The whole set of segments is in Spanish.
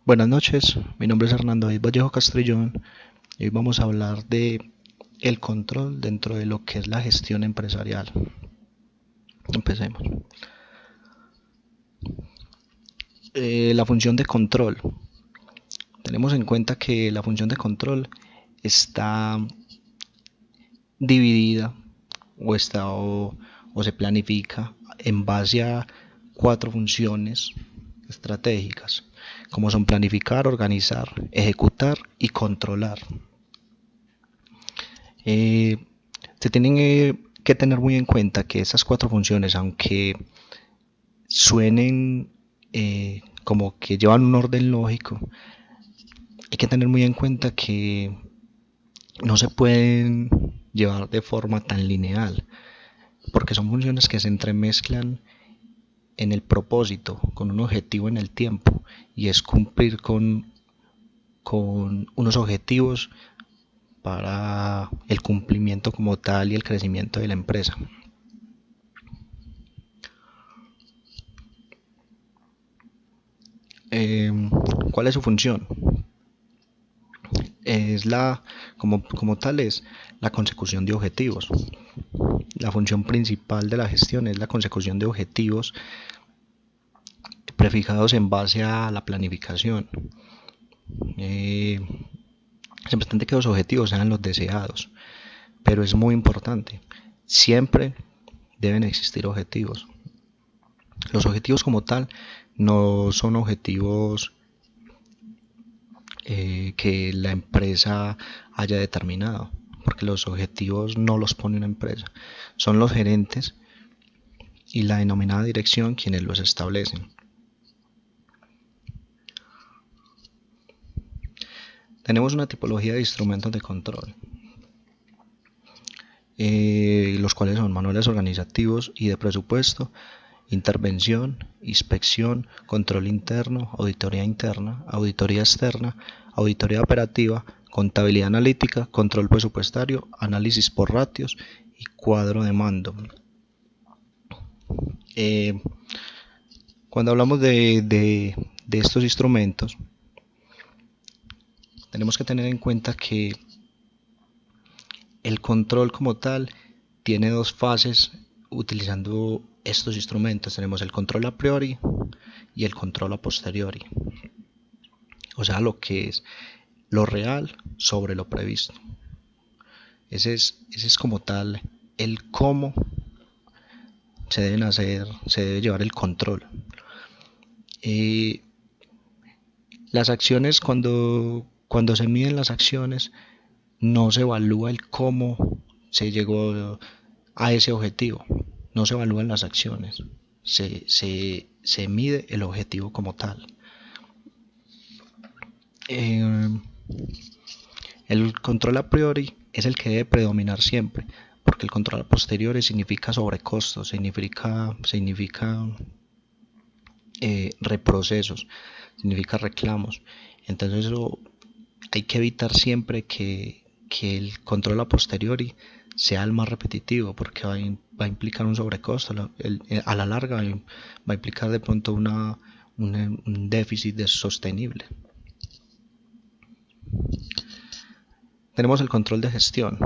Buenas noches, mi nombre es Hernando David Vallejo Castrillón y hoy vamos a hablar de el control dentro de lo que es la gestión empresarial. Empecemos. La función de control. Tenemos en cuenta que la función de control está dividida o se planifica en base a cuatro funciones estratégicas, como son planificar, organizar, ejecutar y controlar. Eh, Se tienen que tener muy en cuenta que esas cuatro funciones, aunque suenen como que llevan un orden lógico, hay que tener muy en cuenta que no se pueden llevar de forma tan lineal, porque son funciones que se entremezclan en el propósito, con un objetivo en el tiempo, y es cumplir con unos objetivos para el cumplimiento como tal y el crecimiento de la empresa. Eh, ¿Cuál es su función? Es como tal es la consecución de objetivos. La función principal de la gestión es la consecución de objetivos prefijados en base a la planificación. Es importante que los objetivos sean los deseados, pero es muy importante. Siempre deben existir objetivos. Los objetivos como tal no son objetivos que la empresa haya determinado, porque los objetivos no los pone una empresa, son los gerentes y la denominada dirección quienes los establecen. Tenemos una tipología de instrumentos de control, los cuales son manuales organizativos y de presupuesto, intervención, inspección, control interno, auditoría externa, auditoría operativa, contabilidad analítica, control presupuestario, análisis por ratios y cuadro de mando. Eh, Cuando hablamos de estos instrumentos, tenemos que tener en cuenta que el control como tal tiene dos fases utilizando estos instrumentos. Tenemos el control a priori y el control a posteriori. O sea, lo que es lo real sobre lo previsto. Ese es como tal el cómo se debe llevar el control. Las acciones, cuando se miden las acciones, no se evalúa el cómo se llegó a ese objetivo, no se evalúan las acciones, se mide el objetivo como tal. Eh, el control a priori es el que debe predominar siempre, porque el control a posteriori significa sobrecostos, significa reprocesos, significa reclamos. Entonces eso hay que evitar siempre que el control a posteriori sea el más repetitivo, porque va a implicar un sobrecosto, a la larga va a implicar de pronto un déficit sostenible. Tenemos el control de gestión.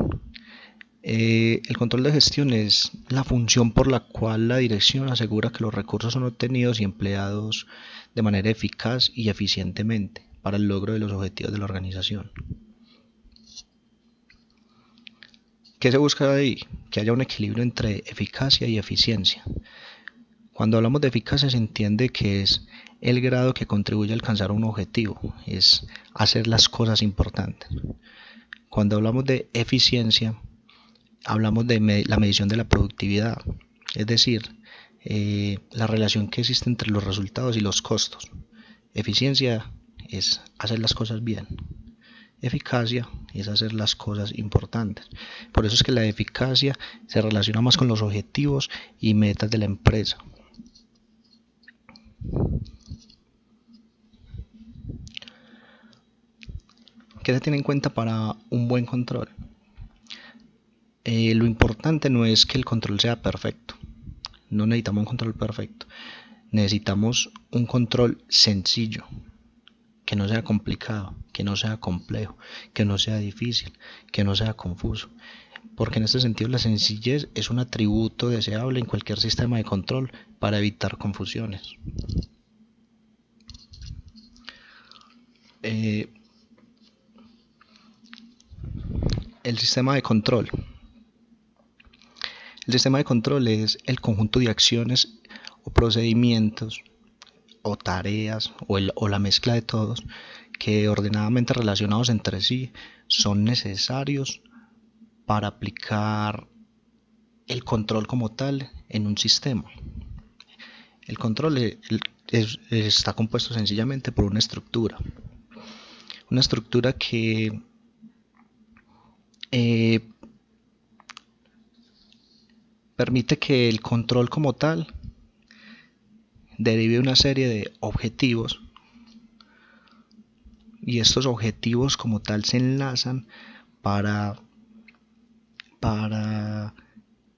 El control de gestión es la función por la cual la dirección asegura que los recursos son obtenidos y empleados de manera eficaz y eficientemente para el logro de los objetivos de la organización. ¿Qué se busca ahí? Que haya un equilibrio entre eficacia y eficiencia. Cuando hablamos de eficacia se entiende que es el grado que contribuye a alcanzar un objetivo, es hacer las cosas importantes. Cuando hablamos de eficiencia, hablamos de la medición de la productividad, es decir, la relación que existe entre los resultados y los costos. Eficiencia es hacer las cosas bien. Eficacia es hacer las cosas importantes. Por eso es que la eficacia se relaciona más con los objetivos y metas de la empresa. ¿Qué se tiene en cuenta para un buen control? Lo importante no es que el control sea perfecto. No necesitamos un control perfecto. Necesitamos un control sencillo. que no sea complicado, que no sea complejo, que no sea difícil, que no sea confuso. Porque en este sentido la sencillez es un atributo deseable en cualquier sistema de control para evitar confusiones. Eh, el sistema de control. El sistema de control es el conjunto de acciones o procedimientos o tareas o la mezcla de todos que ordenadamente relacionados entre sí son necesarios para aplicar el control como tal en un sistema. El control está compuesto sencillamente por una estructura que eh, permite que el control como tal derive una serie de objetivos y estos objetivos como tal se enlazan para, para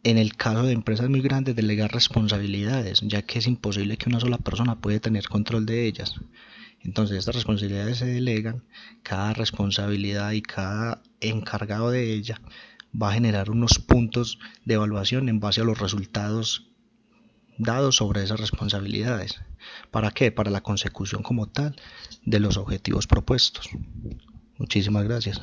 en el caso de empresas muy grandes delegar responsabilidades, ya que es imposible que una sola persona pueda tener control de ellas. Entonces estas responsabilidades se delegan, cada responsabilidad y cada encargado de ella va a generar unos puntos de evaluación en base a los resultados dados sobre esas responsabilidades. ¿Para qué? Para la consecución como tal de los objetivos propuestos. Muchísimas gracias.